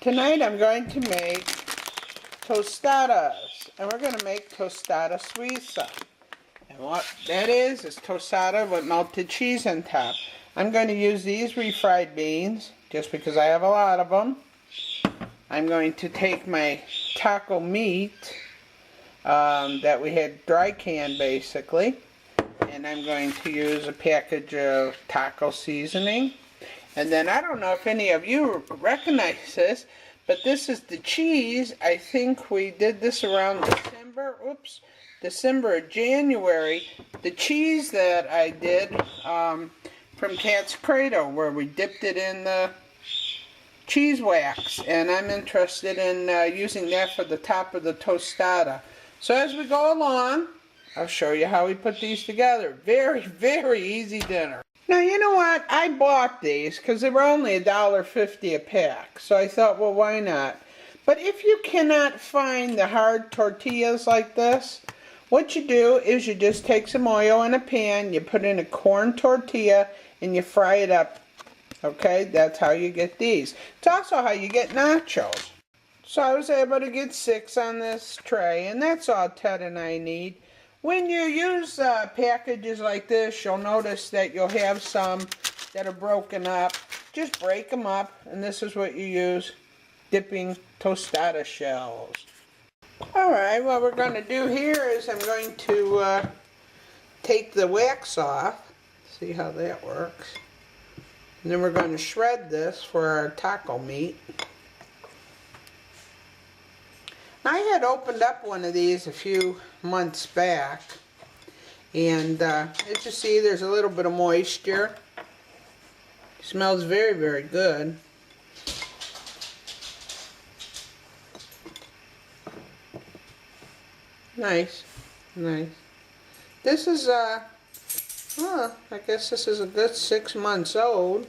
Tonight I'm going to make tostadas, and we're going to make tostada suiza. And what that is tostada with melted cheese on top. I'm going to use these refried beans, just because I have a lot of them. I'm going to take my taco meat that we had dry canned basically, and I'm going to use a package of taco seasoning. And then I don't know if any of you recognize this, but this is the cheese. I think we did this around December or January. The cheese that I did from Cat's Cradle, where we dipped it in the cheese wax. And I'm interested in using that for the top of the tostada. So as we go along, I'll show you how we put these together. Very, very easy dinner. Now, you know what? I bought these because they were only $1.50 a pack. So I thought, well, why not? But if you cannot find the hard tortillas like this, what you do is you just take some oil in a pan, you put in a corn tortilla, and you fry it up. Okay? That's how you get these. It's also how you get nachos. So I was able to get 6 on this tray, and that's all Ted and I need. When you use packages like this, you'll notice that you'll have some that are broken up. Just break them up, and this is what you use, dipping tostada shells. Alright, what we're going to do here is I'm going to take the wax off. See how that works. And then we're going to shred this for our taco meat. I had opened up one of these a few months back, and as you see, there's a little bit of moisture. It smells very, very good. Nice, nice. This is well, I guess this is a good 6 months old.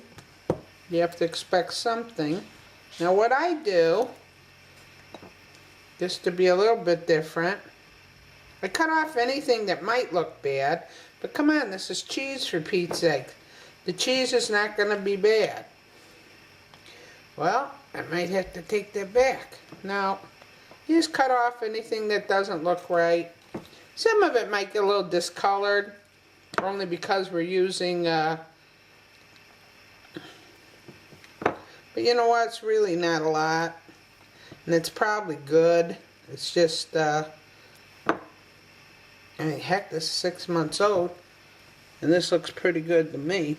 You have to expect something. Now what I do, just to be a little bit different, I cut off anything that might look bad, but come on, this is cheese for Pete's sake. The cheese is not going to be bad. Well, I might have to take that back. Now, you just cut off anything that doesn't look right. Some of it might get a little discolored, only because we're using, but you know what, it's really not a lot. And it's probably good. It's just, I mean, heck, this is 6 months old. And this looks pretty good to me.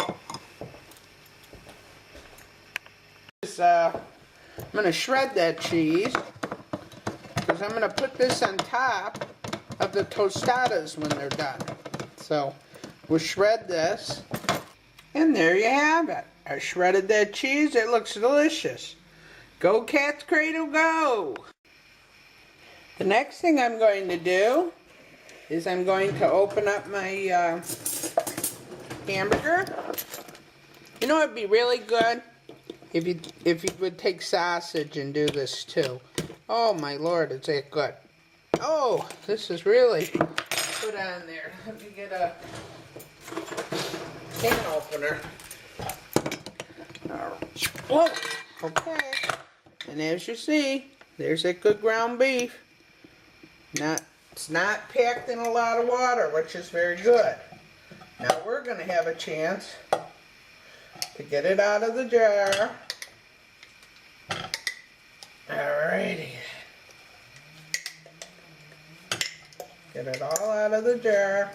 I'm going to shred that cheese, because I'm going to put this on top of the tostadas when they're done. So, we'll shred this. And there you have it. I shredded that cheese. It looks delicious. Go Cat's Cradle, go! The next thing I'm going to do is I'm going to open up my hamburger. You know, it'd be really good if you would take sausage and do this too. Oh my Lord, it's that good. Oh, this is really put on there. Let me get a can opener. Whoa, okay. And as you see, there's that good ground beef. It's not packed in a lot of water, which is very good. Now we're going to have a chance to get it out of the jar. Alrighty. Get it all out of the jar.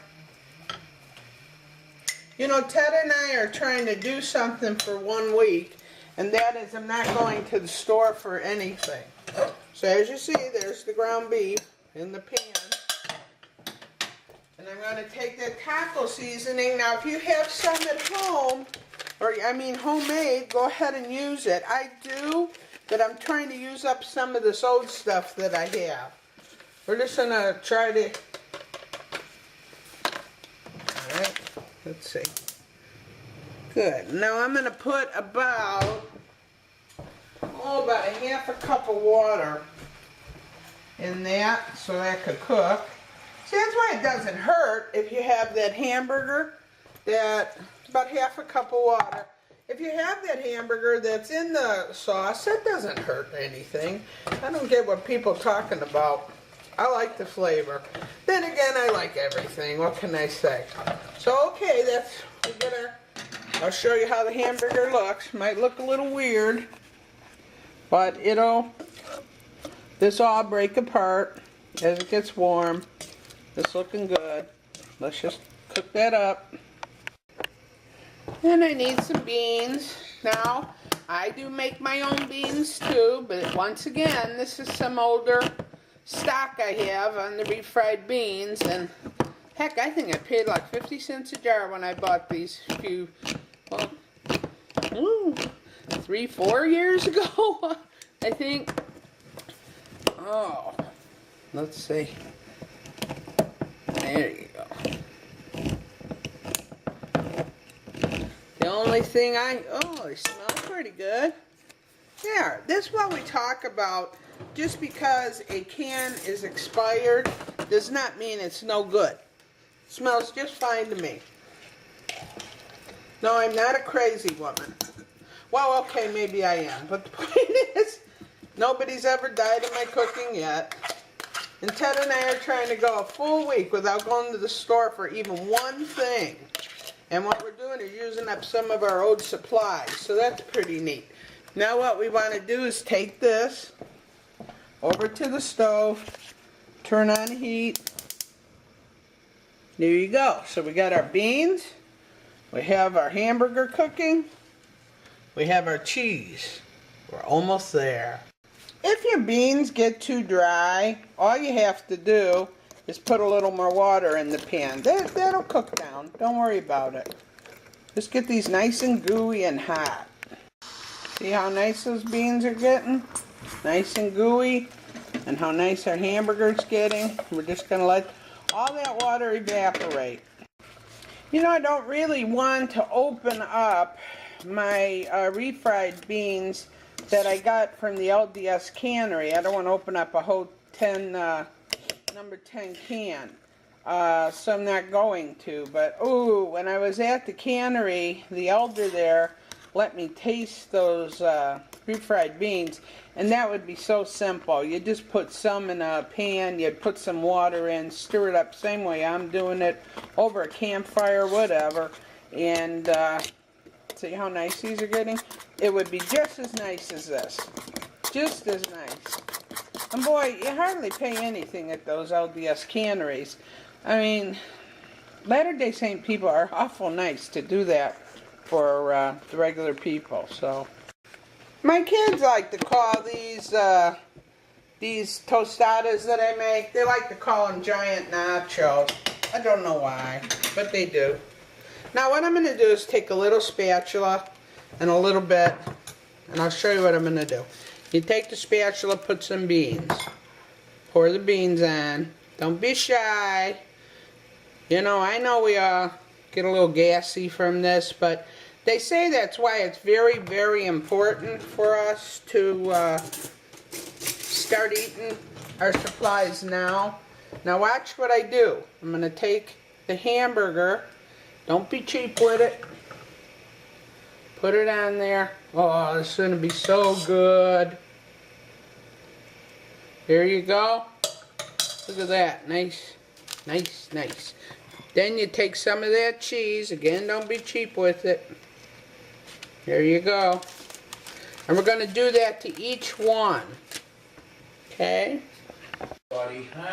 You know, Ted and I are trying to do something for 1 week. And that is, I'm not going to the store for anything. So as you see, there's the ground beef in the pan. And I'm going to take the taco seasoning. Now, if you have some at home, or I mean homemade, go ahead and use it. I do, but I'm trying to use up some of this old stuff that I have. We're just going to try to... Alright, let's see. Good. Now I'm going to put about a half a cup of water in that so that could cook. See, that's why it doesn't hurt if you have that hamburger, that about half a cup of water. if you have that hamburger that's in the sauce, that doesn't hurt anything. I don't get what people are talking about. I like the flavor. Then again, I like everything. What can I say? So, okay, I'll show you how the hamburger looks. Might look a little weird, but this will all break apart as it gets warm. It's looking good. Let's just cook that up. And I need some beans. Now, I do make my own beans too, but once again, this is some older stock I have on the refried beans, and heck, I think I paid like 50 cents a jar when I bought these 3-4 years ago, I think. Oh, let's see. There you go. The only thing they smell pretty good. There, this is what we talk about. Just because a can is expired does not mean it's no good. It smells just fine to me. No, I'm not a crazy woman. Well, okay, maybe I am. But the point is, nobody's ever died of my cooking yet. And Ted and I are trying to go a full week without going to the store for even one thing. And what we're doing is using up some of our old supplies. So that's pretty neat. Now what we want to do is take this over to the stove, turn on heat. There you go. So we got our beans, we have our hamburger cooking, we have our cheese. We're almost there. If your beans get too dry, all you have to do is put a little more water in the pan. That'll cook down. Don't worry about it. Just get these nice and gooey and hot. See how nice those beans are getting? Nice and gooey, and how nice our hamburger's getting. We're just going to let all that water evaporate. You know, I don't really want to open up my refried beans that I got from the LDS cannery. I don't want to open up a whole number 10 can. So I'm not going to. But, ooh, when I was at the cannery, the elder there let me taste those refried beans, and that would be so simple. You just put some in a pan, you'd put some water in, stir it up same way I'm doing it, over a campfire, whatever, and see how nice these are getting? It would be just as nice as this. Just as nice. And boy, you hardly pay anything at those LDS canneries. I mean, Latter-day Saint people are awful nice to do that for the regular people. So my kids like to call these tostadas that I make, they like to call them giant nachos. I don't know why, but they do. Now what I'm going to do is take a little spatula and a little bit, and I'll show you what I'm going to do. You take the spatula, put some beans, pour the beans on. Don't be shy. You know, I know we get a little gassy from this, but they say that's why it's very, very important for us to start eating our supplies now. Now watch what I do. I'm going to take the hamburger. Don't be cheap with it. Put it on there. Oh, this is going to be so good. There you go. Look at that. Nice, nice, nice. Then you take some of that cheese. Again, don't be cheap with it. There you go. And we're going to do that to each one. Okay?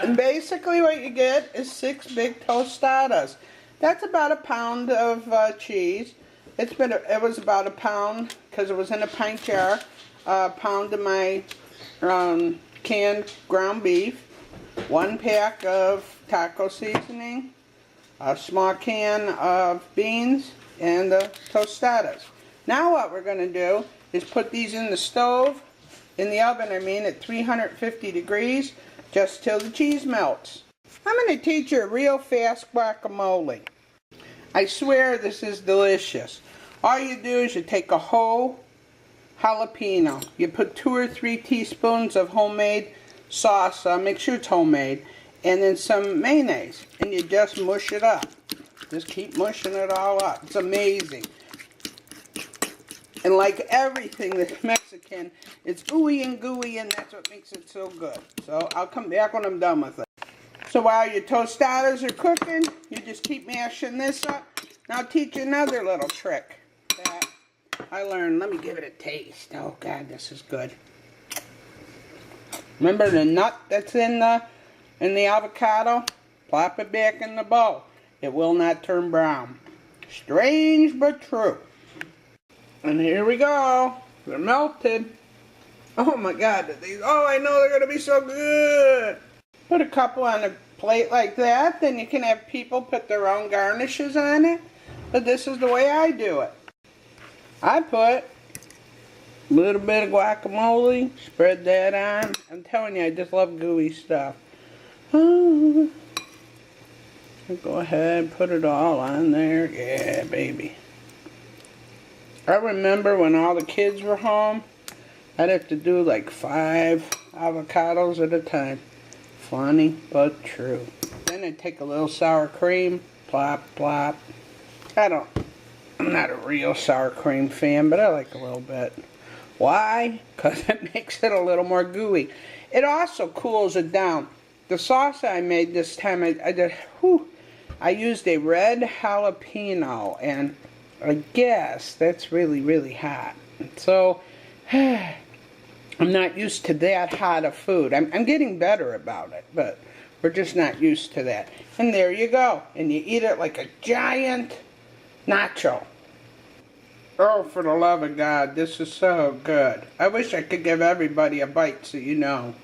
And basically what you get is 6 big tostadas. That's about a pound of cheese. It was about a pound because it was in a pint jar. A pound of my canned ground beef. 1 pack of taco seasoning. A small can of beans and the tostadas. Now what we're going to do is put these in the stove, in the oven I mean, at 350 degrees, just till the cheese melts. I'm going to teach you a real fast guacamole. I swear this is delicious. All you do is you take a whole jalapeno. You put 2 or 3 teaspoons of homemade sauce, make sure it's homemade, and then some mayonnaise, and you just mush it up. Just keep mushing it all up. It's amazing. And like everything that's Mexican, it's ooey and gooey, and that's what makes it so good. So I'll come back when I'm done with it. So while your tostadas are cooking, you just keep mashing this up. Now I'll teach you another little trick that I learned. Let me give it a taste. Oh God, this is good. Remember the nut that's in the avocado? Plop it back in the bowl. It will not turn brown. Strange but true. And here we go. They're melted. Oh my God. I know they're going to be so good. Put a couple on a plate like that. Then you can have people put their own garnishes on it. But this is the way I do it. I put a little bit of guacamole. Spread that on. I'm telling you, I just love gooey stuff. Oh. Go ahead, put it all on there. Yeah, baby. I remember when all the kids were home, I'd have to do like 5 avocados at a time. Funny, but true. Then I'd take a little sour cream, plop, plop. I'm not a real sour cream fan, but I like a little bit. Why? Because it makes it a little more gooey. It also cools it down. The sauce I made this time, I used a red jalapeno, and I guess that's really, really hot. So, I'm not used to that hot of food. I'm getting better about it, but we're just not used to that. And there you go. And you eat it like a giant nacho. Oh, for the love of God, this is so good. I wish I could give everybody a bite so you know.